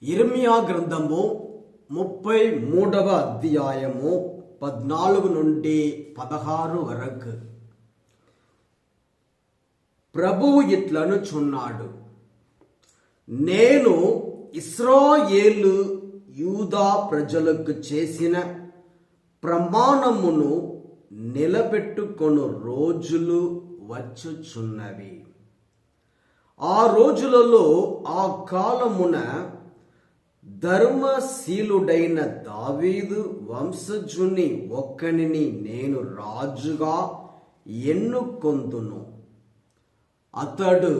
యిర్మీయా గ్రంథము 33వ అధ్యాయము 14 నుండి 16 వరకు. ప్రభువు ఇట్లనుచున్నాడు, నేను ఇశ్రాయేలు యూదా ప్రజలకు చేసిన ప్రమాణమును నిలబెట్టుకొను రోజులు వచ్చుచున్నవి. ఆ రోజులలో ఆ కాలమున ధర్మశీలుడైన దావీదు వంశజుని ఒక్కనిని నేను రాజుగా ఎన్నుకొందును. అతడు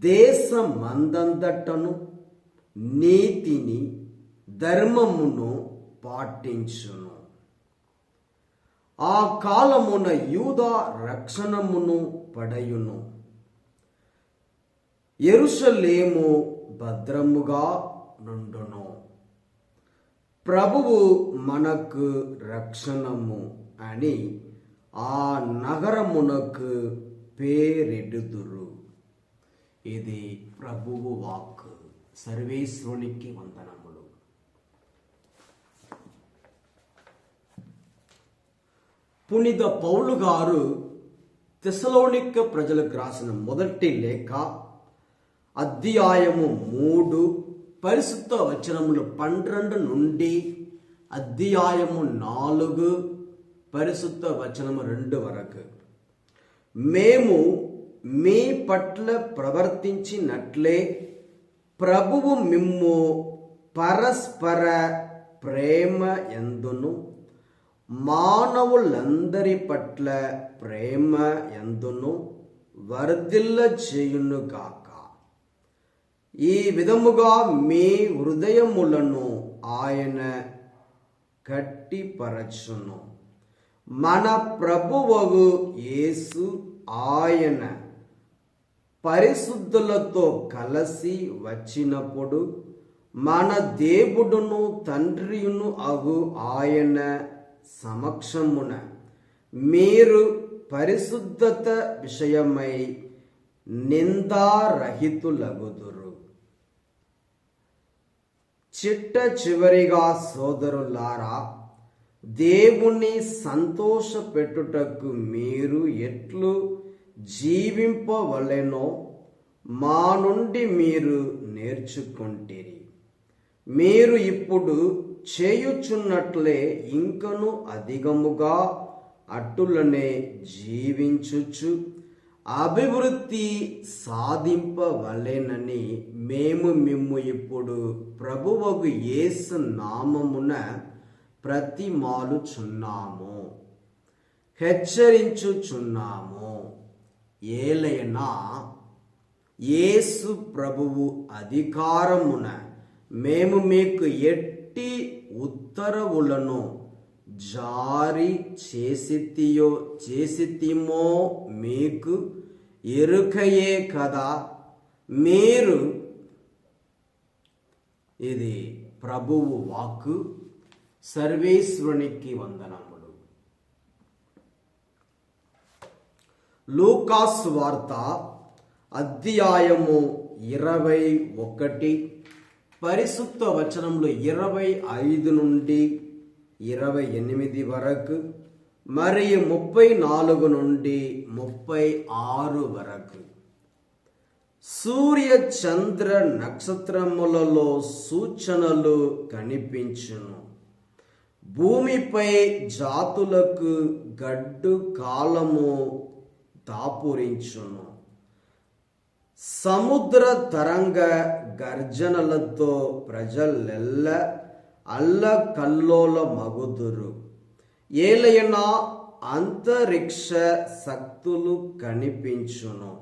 దేశమందంతటను నీతిని ధర్మమును పాటించును. ఆ కాలమున యూదా రక్షణమును పడయును, యెరూషలేము భద్రముగా నుండును. ప్రభువు మనకు రక్షణము అని ఆ నగరమునకు పేరెడుదురు. ఇది ప్రభువు వాక్కు. సర్వేశ్వరునికి వందనములు. పునీత పౌలు గారు తెస్సలోనిక ప్రజలకు రాసిన మొదటి లేఖ అధ్యాయము 3 పరిశుద్ధ వచనములు 12 నుండి అధ్యాయము 4 పరిశుద్ధ వచనము 2 వరకు. మేము మీ పట్ల ప్రవర్తించినట్లే ప్రభువు మిమ్ము పరస్పర ప్రేమ యందును మానవులందరి పట్ల ప్రేమ యందును వర్ధిల్ల చేయునుగాక. ఈ విధముగా మీ హృదయములను ఆయన గట్టిపరచును. మన ప్రభువగు యేసు ఆయన పరిశుద్ధులతో కలిసి వచ్చినప్పుడు మన దేవుడును తండ్రియును అగు ఆయన సమక్షమున మీరు పరిశుద్ధత విషయమై నిందారహితులగుదురు. చిట్టచివరిగా సోదరులారా, దేవుని సంతోషపెట్టుటకు మీరు ఎట్లు జీవింపవలెనో మా నుండి మీరు నేర్చుకొంటిరి. మీరు ఇప్పుడు చేయుచున్నట్లే ఇంకను అధికముగా అట్టులనే జీవించుచు అభివృద్ధి సాధింపవలెనని మేము మిమ్ము ఇప్పుడు ప్రభువగు యేసు నామమున ప్రతిమాలుచున్నాము, హెచ్చరించుచున్నాము. ఏలైనా యేసు ప్రభువు అధికారమున మేము మీకు ఎట్టి ఉత్తరవులను జారీ చేసితిమో మీకు ఎరుకయే కదా. మీరు ఇది ప్రభువు వాక్కు. సర్వేశ్వరునికి వందనములు. లూకాసు వార్త అధ్యాయము 21 పరిశుద్ధ వచనములు 25 నుండి 28 వరకు మరియు 34 నుండి 36 వరకు. సూర్య చంద్ర నక్షత్రములలో సూచనలు కనిపించును. భూమిపై జాతులకు గడ్డు కాలము దాపురించును. సముద్ర తరంగ గర్జనలతో ప్రజలెల్ల అల్లకల్లోల మగుదురు. ఏలైనా అంతరిక్ష శక్తులు కనిపించును.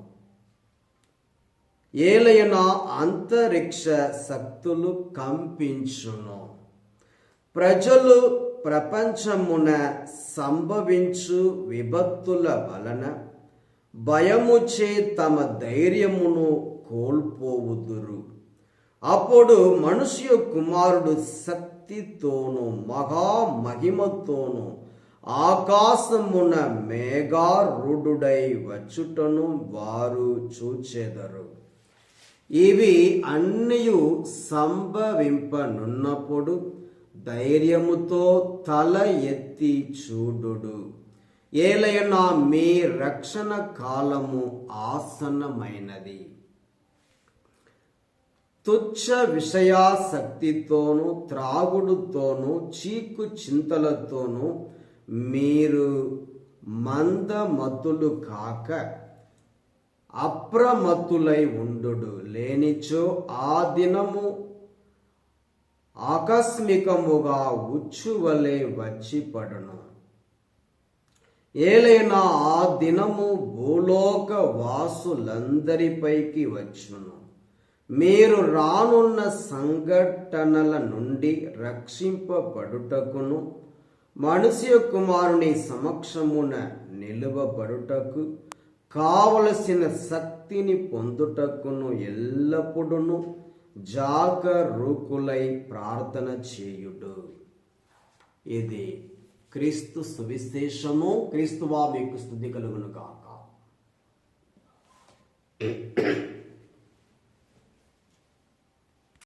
ఏలైనా అంతరిక్ష శక్తులు కంపించును. ప్రజలు ప్రపంచమున సంభవించు విపత్తుల వలన భయముచే తమ ధైర్యమును కోల్పోవుదురు. అప్పుడు మనుష్య కుమారుడు శక్తితోను మహామహిమతోను ఆకాశమున మేఘారూఢుడై వచ్చుటను వారు చూచెదరు. ఇవి అన్నియు సంభవింపనున్నప్పుడు ధైర్యముతో తల ఎత్తి చూడుడు. ఏలయనా మీ రక్షణ కాలము ఆసన్నమైనది. తుచ్చ విషయాసక్తితోనూ త్రాగుడుతోనూ చీకు చింతలతోనూ మీరు మందమతులు కాక అప్రమత్తులై ఉండుడు. లేనిచో ఆ దినము ఆకస్మికముగా ఉచ్చువలె వచ్చి పడును. ఏలైనా ఆ దినము భూలోక వాసులందరిపైకి వచ్చును. మీరు రానున్న సంఘటనల నుండి రక్షింపబడుటకును మనుష్య కుమారుని సమక్షమున నిలువబడుటకు కావలసిన శక్తిని పొందుటకును ఎల్లప్పుడూ జాగరూకులై ప్రార్థన చేయుడు. ఇది క్రీస్తు సువిశేషము. క్రీస్తువా మీకు స్తుతి కలుగును గాక.